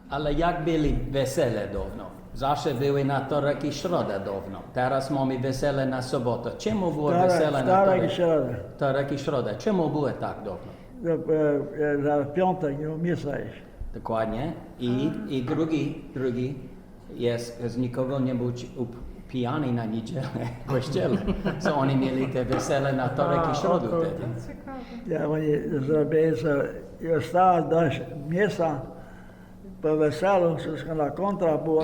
Ale jak byli wesele dawno? Zawsze były na torek i środę dawno. Teraz mamy wesele na sobotę. Czemu było wesele na torek i środę? Czemu było tak dawno? Za piątek, nie misa jest. Dokładnie. I drugi jest, że nikogo nie był pijany na niedzielę w kościele. So oni mieli te wesele na torek i środę wtedy. Ja, oni zrobili, że stała dość misa po weselu, wszystko na kontra było.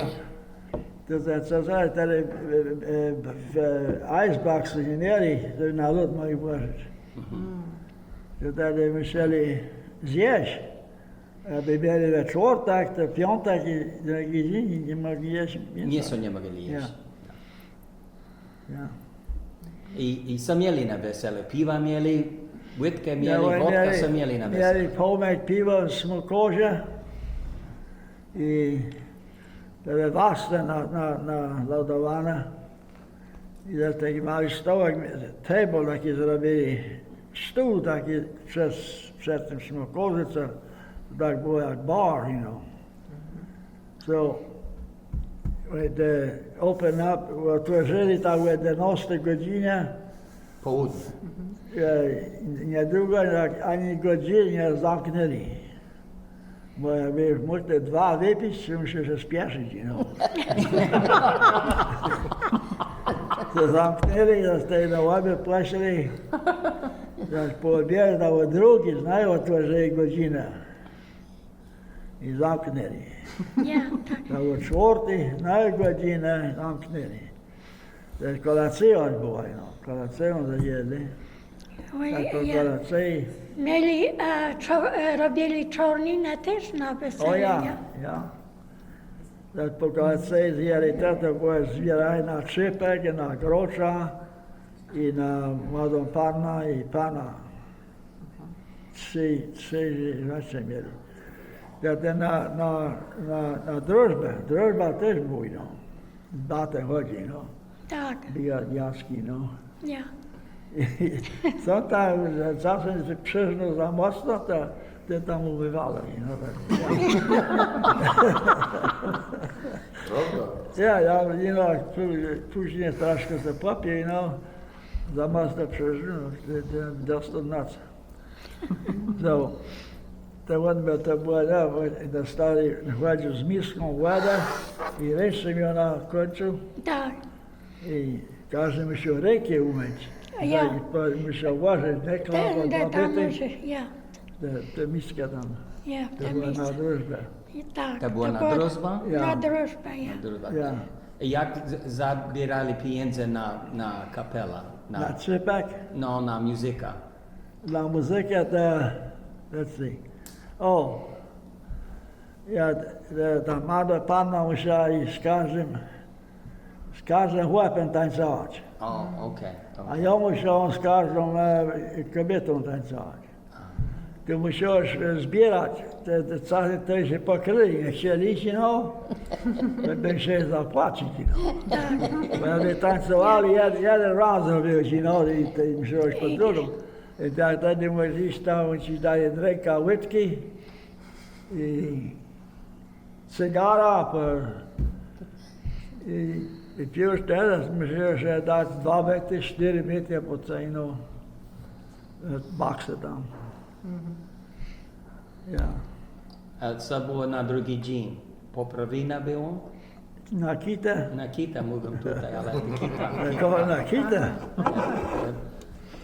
To wtedy w iceboxu nie mieli, to na lód mogli włożyć. To wtedy musieli zjeść. Aby mieli we czwartek, to piątek i drugi dzień nie mogli jeść mięsa. Mięso nie mogli jeść. Ja. I co mieli na wesele? Piwa mieli, łydkę mieli, wodkę co mieli na wesele? Mieli połmek piwa w smokorze i wtedy wasne nalodowane. I do taki mały stołek, table taki zrobili, stół taki przed tym smokorzem, co tak było jak bar, you know. So, when they open up, otworzyli tak o 11 godzinie, Południe. niedługo ani godziny nie zamknęli. Bo jakby mógł 2 wypić, to muszę się spieszyć, you know. To zamknęli, to stoi na łabie płaszczyli. Jak po obiedzie o drugi, znają, otworzyli godzinę. I zamknęli. A o czwartej, znają godzinę, zamknęli. To jest kolacja była, no. Kolację zajedli. Tak po kolacji. Mieli, robili czorninę też na weselu. O ja. Tak po kolacji zjeli to było zbierali na czypek, i na grocza, i na młodą panna i pana. Trzy rzeczy mieli. Wtedy na drużbę, drużba też mój, no. Batę chodzi, no. Tak, Jaski, no. ja. I co tam, że czasem się przyżnął za mocno, to ty tam ubywali, no tak. Ja, no, później troszkę się popił, no. Za mocno przyżnął, dostał noc. So, to było, no, stary chodził z miską wodę i ręce miał na końcu Tak, i każdy musiał rękę umyć. Ja. Musiał włożyć deklarację tam na może, ja. tę miskę tam. Ja, To tam była jest. na drużbę. Tak, To była na drużbę? Na drużbę, ja. Ja. Jak zabierali pieniądze na kapela? Na czypek, No, na muzykę. na muzykę to, let's see. O, ja, ta młoda panna musiała iść z każdym chłopem tańcować. O, okej. A ja musiałem z każdą kobietą tańcować. Ty musiałeś zbierać, te cachy to się pokryli, jak chcieli, no, to by się zapłacić, no. Bo jakby tańcowali jeden raz robiłeś, no, i ty musiałeś po drugą. I tak wtedy możesz iść tam, on ci daje drinka łydki i cygara, i piłeś teraz, musiałeś dać 2 metry, 4 metry po całej, no, baksy tam. Ja. A co było na drugi dzień? Poprawina było? Na kitę? Na kita mówią tutaj, ale kita. Na kitę?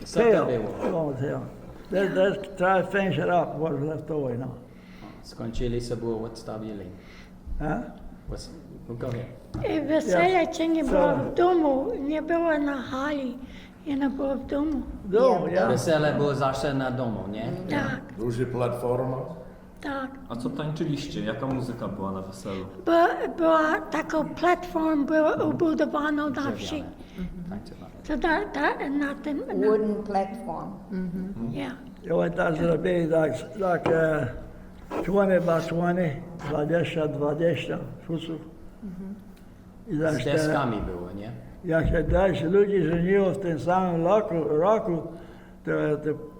Co to było? Oh, yeah. Let's try to finish it up, what's left over, no. Skończyli sobie odstawili. Go ahead. I wesele cię nie było w domu, nie było na hali, i nie było w domu. No, ja. Wesele było zawsze na domu, nie? Tak, Duży platforma. tak. A co tańczyliście? Jaka muzyka była na weselu? Była taka platforma, była ubudowana na wsi. To na tym, Wooden platform. ja. Ja went down to the bay, like 20 by 20, 20 futsów. I Z tak deskami było, nie? jak się dalej ludzie żeniło w tym samym roku, to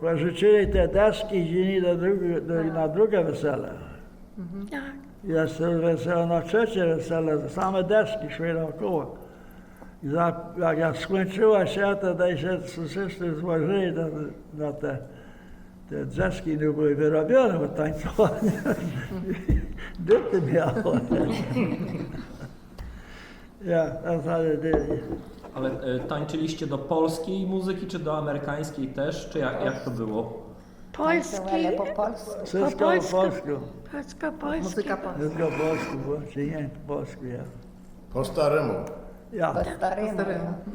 pożyczyli te deski i żenili na drugie wesele. Tak. Ja se vesel na trzecie wesele, same deski szły dookoła. I jak ja skończyła się, to daj się wszyscy złożyli na te deski nie były wyrobione od tańcowania. Dyty miało. Ja, that's how they did it. Ale tańczyliście do polskiej muzyki, czy do amerykańskiej też? Czy jak to było? Polski. Ale po polsku. Wszystko po polsku. polsku. Polsko-polski. Muzyka polska. Wszystko po polsku, bo czy nie po polsku, ja. Po staremu. Ja. Po staremu.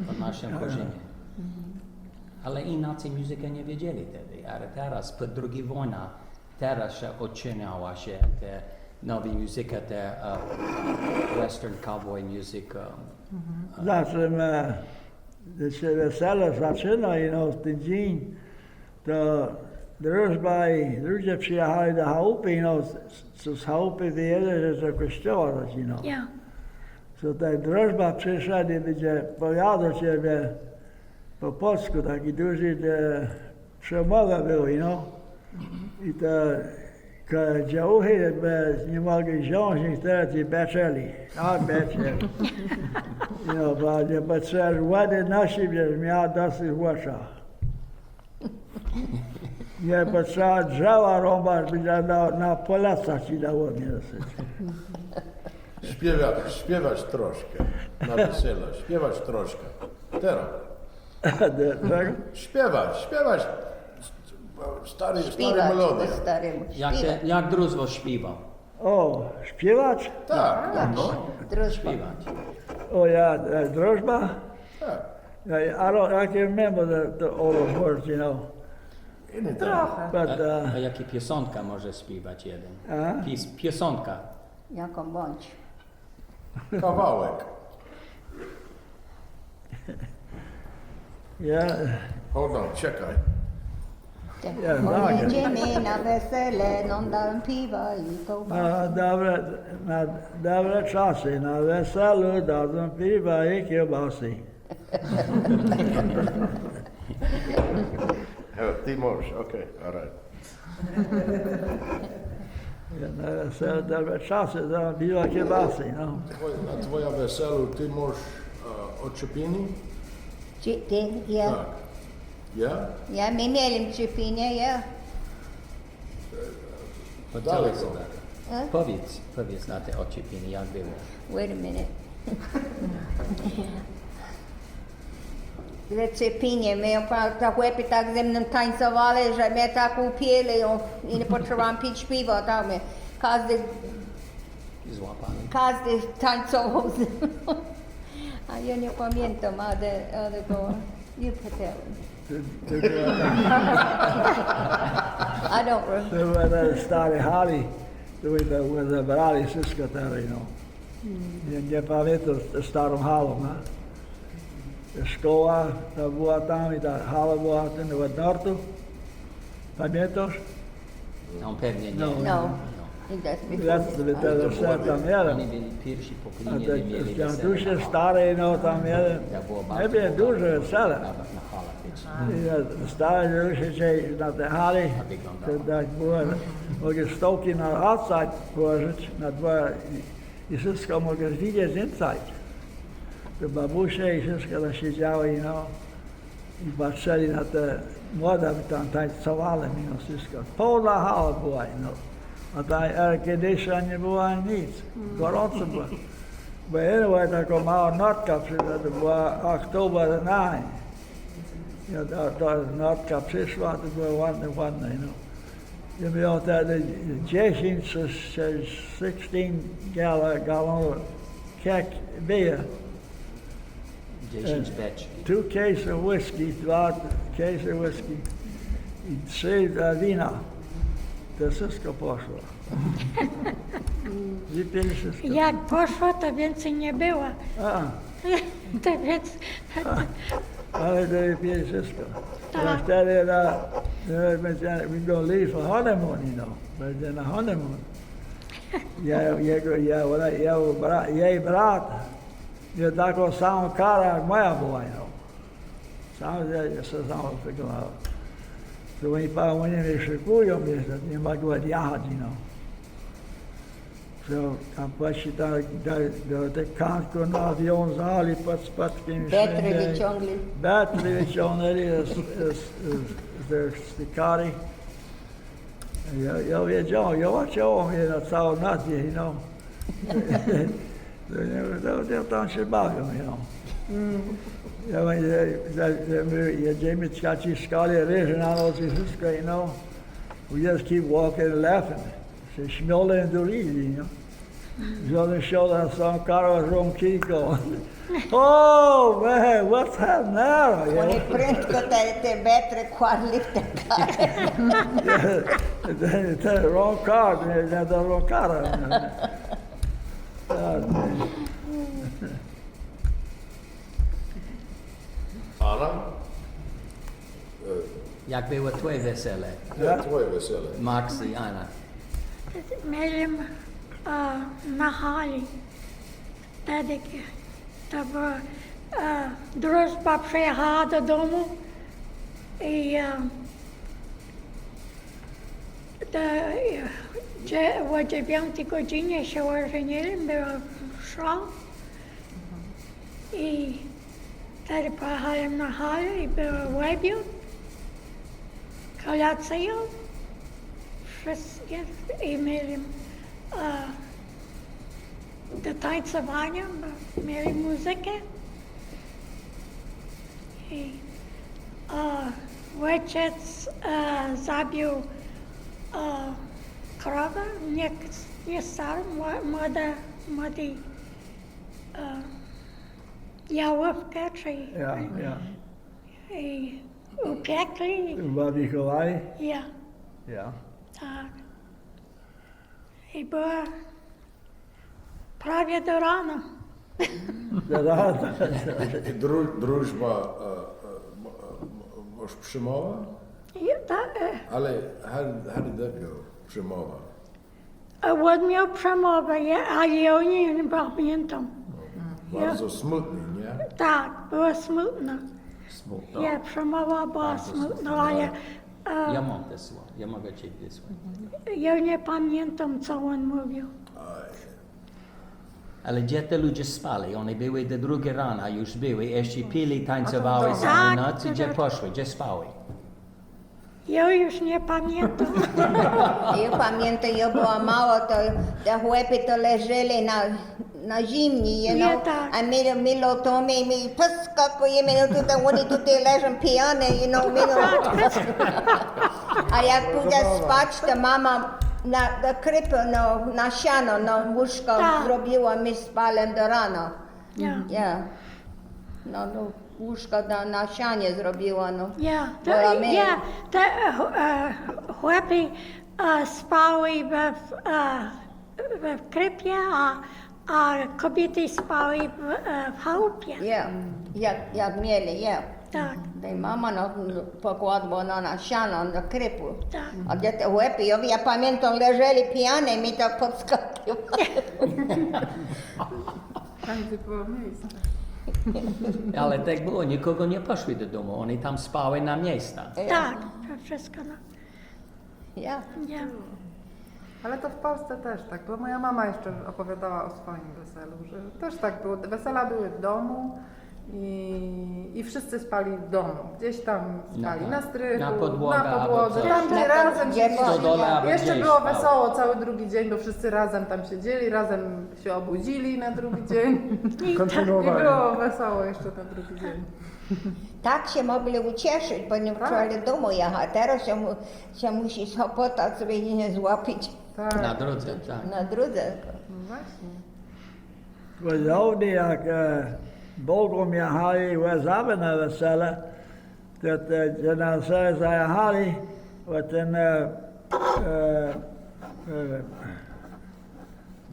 Po naszym poziomie. Ale inaczej muzykę nie wiedzieli wtedy, ale teraz po II wojna, teraz się odczynała się te nowe muzyka, te western cowboy music. Znaczy, gdy się wesele zaczyna i no, w ten dzień, to drużba i ludzie przyjechali do chałupy i no, z chałupy wyjeżdżali, że do kościoła zaczynał. Ja. So ta drużba przyszła i będzie powiadał ciebie po polsku, taki duży przemowa był, I to działuchy nie mogli wziąć, teraz i beczeli. A beczeli. Bo trzeba ładnie na siebie, miał dosyć w oczach. Nie, bo trzeba drzewa rąbać, będzie na polecach ci dało mnie dosyć. Śpiewać troszkę na wesele, śpiewać troszkę. Teraz. Czego? Śpiewać. Stare Śpiewać melodie. po staremu. Śpiewać. Jak Druzwo śpiewał? O, śpiewać? Tak, Drużba. Śpiewać. Oh yeah, drużba. tak. I can remember all those words, Trochę. But A jakie piosenka może śpiewać jeden? A? Piosenka. Jaką bądź. Kawałek. yeah, Hold on, czekaj. Ja, tak. Jedziemy na wesele, no dałem piwa i kołbasy. na dobre czasy, na weselu dadzą piwa i kiełbasy. Ty możesz, okej, all right. Na weselu dobre czasy dadzą piwa i kiełbasy, Na twoja weselu ty możesz odczepieni? Ty, ja. Tak. Ja? Ja, my mieli czepienie, ja. Dalej. Powiedz na te oczepienie, jak było. Wait a minute. Te czepienie, my ta chłopy tak ze mną tańcowali, że mnie tak upieli i nie potrzebowałam pić piwa, tak my. Złapany. Każdy tańcował ze mną. A ja nie pamiętam, ale to nie pytałem. I don't remember. to były stare hali, to były zabrali wszystko teraz, Nie pamiętam starą halą, Szkoła to była tam i ta hala była tam w Nortu. Pamiętasz? On pewnie nie. No. I that's before Lecz to все tam jeden. Oni byli pierwsi A pokolenie, nie mieli te wesela. duże stare, tam jeden. To było Nie bardzo było bogato. dużo wesela. Nawet na halach wiecie. Stare duże na te hali, to tak było, mogę stołki na outside położyć, na dwa i wszystko mogę widzieć inside. To babusie i wszystko tam siedziały, i patrzyli na te młode, tam tańcowali, wszystko. Pełna hala była, A tam air condition nie było nic, gorąco było. Bo anyway, taką małą notka przyszła, to była Oktober 9. Ta notka przyszła, to było ładne, I miał wtedy 10 czy 16 gallon keg beer. 10 beczki. 2 cases of whiskey, 2 cases of whiskey i 3 wina. To wszystko poszło. Wypili wszystko. Jak poszło, to więcej nie było. A, To więc ale to wypili wszystko. Tak. Ja wtedy we gonna leave for honeymoon, Będzie na honeymoon. Jej brat je taką samą karę jak moja była, Sam się sam wyglądał. To oni mnie szykują, nie mogą jechać, a płaci do te kanku nawiązali pod spadkiem Betry wyciągli. Betry wyciągnęli z stykary. Ja wiedziałem, ja łaciałem je na całą noc, no. To tam się bawią, no. My jedziemy z takiej skali, ryży na noc i wszystko, you know. We just keep walking and laughing. Ze śmiole durili, no. Żaden siada na samą karę żonki going, oh man, what's happening now? You Oni know? prędko te betry kładli w te kary. The wrong car, the wrong car. Anna? Jak było twoje wesele? Ja, twoje wesele. Max i Anna. Miałem na hali. Wtedy to była drużba przyjechała do domu i o 9 godzinie się ożenili, było szał i wtedy pojechałem na halę i było łebiu, kolacja, wszystkie i mieli do tańcowania, bo mieli muzykę i ojciec zabił krowę, nie starą, młody jałówkę, czy Ja. i upiekli, Chyba Mikołaj? ja, Ja. tak. I było prawie do rana. Drużba przymowa? Ale how did that go? Przymowa. On miał przemowę, ale ja nie pamiętam. Bardzo smutny, nie? Tak, było smutno. Smutno. Ja przemowa była smutna, ale Ja mam te słowa, ja mogę ci wysłać. ja nie pamiętam, co on mówił. Ale gdzie te ludzie spali? Oni były do drugiej rana, już były, jeszcze pili, tańcowały Tak, całą noc i gdzie tak. poszły, gdzie spały? Ja już nie pamiętam. Ja pamiętam, ja była mała, to te chłopy to leżeli na zimni, you Nie, know, tak. a my lotamy i my poskakujemy, no tutaj, oni tutaj leżą pijane, you know, my no. A jak pójdę spać, to mama na krypę, na siano, na łóżko Tak. zrobiła, my spałem do rana. Ja, Ja. No, łóżko na sianie zrobiła, no. ja, Była my. te chłopy spały w krypie, a kobiety spały w chałupie. Ja, jak mieli, ja. Tak, Tej mama pokładła na siano, na krypu. tak. A gdzie te łepy, ja pamiętam, leżeli pijane, mi tak podskakiwały. Tam, gdzie było miejsce. Ale tak było, nikogo nie poszli do domu, oni tam spały na miejscach. Tak, to wszystko. No. Ja. Ja. Ale to w Polsce też tak, bo moja mama jeszcze opowiadała o swoim weselu, że też tak było. Wesela były w domu i wszyscy spali w domu. Gdzieś tam spali na strychu, na na podłodze, podłodze, albo tam coś. gdzie Na razem gdzie siedzieli. stodole, albo Jeszcze gdzieś było spało. wesoło cały drugi dzień, bo wszyscy razem tam siedzieli, razem się obudzili na drugi dzień. I było wesoło jeszcze na drugi dzień. Tak się mogli ucieszyć, bo nie chcieli do domu jechać. Teraz się musi chopota sobie nie złapić Tak, Na drodze, tak. na drodze. no właśnie. Bo Joudi, jak Bogom jechali łezawy na wesele, to na wesele zajechali, bo ten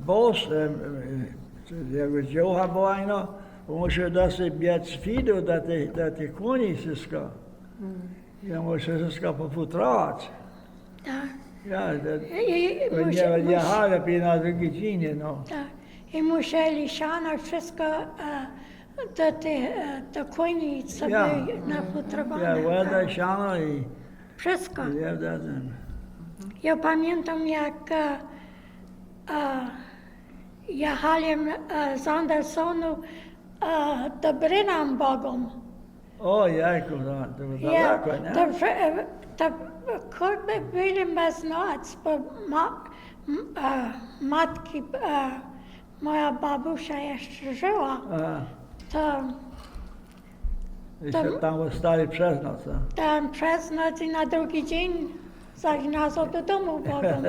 boss, jakby dziocha była, no, musiał dosyć biec fidu do tych koni wszystko. Ja muszę wszystko pofutrować. Tak. Ja, I nie jechali lepiej na drugi dzień, no. tak. I musieli siano wszystko do koni sobie Ja. nafutrowane. Ja tak. ładę siano i Wszystko. ja dadzę. Ja pamiętam, jak jechali z Andersonu do Brynam Bogom. O, jajku, to daleko, nie? To kurby byli bez noc, bo matki, moja babusia jeszcze żyła, A, to i się tam stali przez noc, a? tam przez noc i na drugi dzień zaś nas do domu Bogom.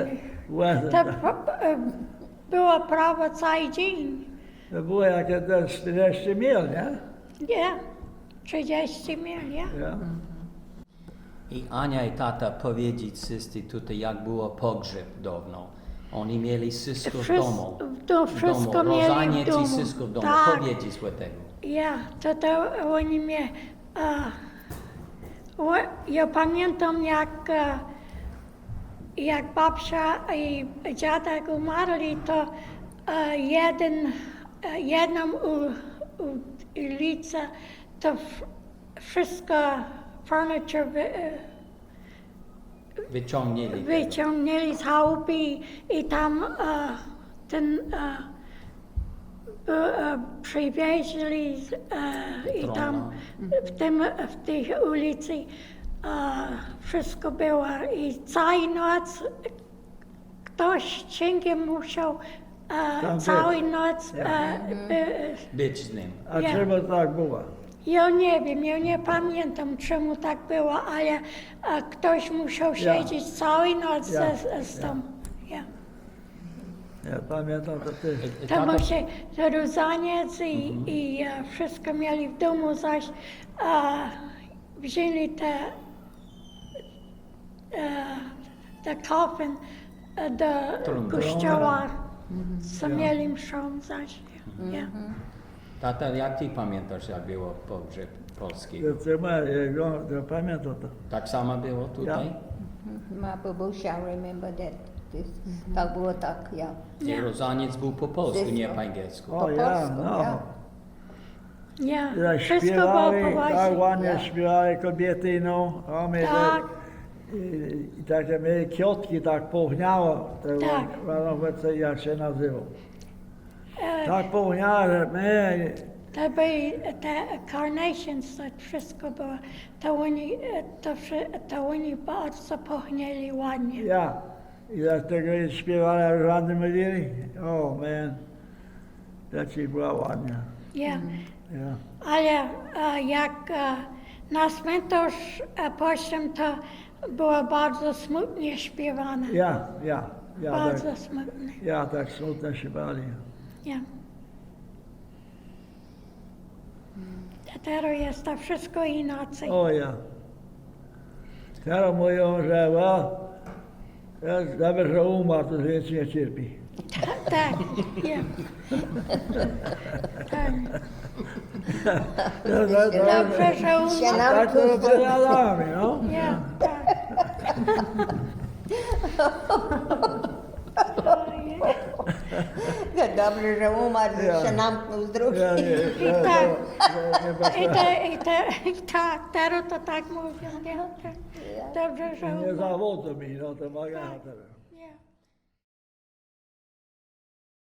Łezę, To tak. było prawo cały dzień. To było jakieś 40 mil, nie? Nie, 30 mil, nie? Ja. I Ania i tata powiedzieć systy tutaj, jak było pogrzeb dawno. Oni mieli wszystko w domu. To wszystko W domu. mieli w Rozaniec i domu. wszystko w domu. Tak. Powiedzieć o tego. Ja, to oni mnie... ja pamiętam, jak babcia i dziadek umarli, to jedną ulicę, to wszystko furniture wyciągnęli z chałupy i tam przywieźli i tam w tej ulicy wszystko było i całą noc ktoś ciągiem musiał Tam całą być. noc Być z nim. A Ja. czemu tak było? ja nie wiem, ja nie pamiętam czemu tak było, ale ktoś musiał siedzieć całą noc Ja. z tą. Ja. Ja pamiętam to też. To właśnie różaniec i wszystko mieli w domu, zaś wzięli te coffin do Trumny. kościoła, co mieli mszą zaś. Ja. Tata, jak ty pamiętasz, jak było pogrzeb polski? Ja pamiętam to. Tak samo było tutaj? My babusia remember that. Tak było tak, ja. I rozaniec był po polsku, nie po angielsku. O ja, polsku, no. ja. Ja. Ja Wszystko było śpiewali, tak poważnie. ładnie Ja. śpiewali kobiety, no. A my Tak. I takie mieli kiotki, tak pochniało. Tak. Co jak się nazywał. Tak pochniało, że my... To były te carnations, to wszystko było. To oni bardzo pochnęli ładnie. Ja. I dlatego śpiewali żadne mówili. O, man. Taci była ładnie. Ja. Ja. Ale jak na cmentarz poszłam, to było bardzo smutnie śpiewane. Ja Bardzo tak, smutne. ja tak smutno śpiewali. Ja. A teraz jest to wszystko inaczej. O ja. Teraz mówią, że jest dobrze, że umarł, to więcej nie cierpi. Tak, ja. Tak. Dobrze, że Się umarł. nam Tak to opowiadamy, no. Ja, tak. Dobrze, że umarł, Ja. się namknął z drugiej. Tak, teraz to tak mówią, nie? Dobrze, że Nie umarł. zawodzą mi, no to mogę teraz.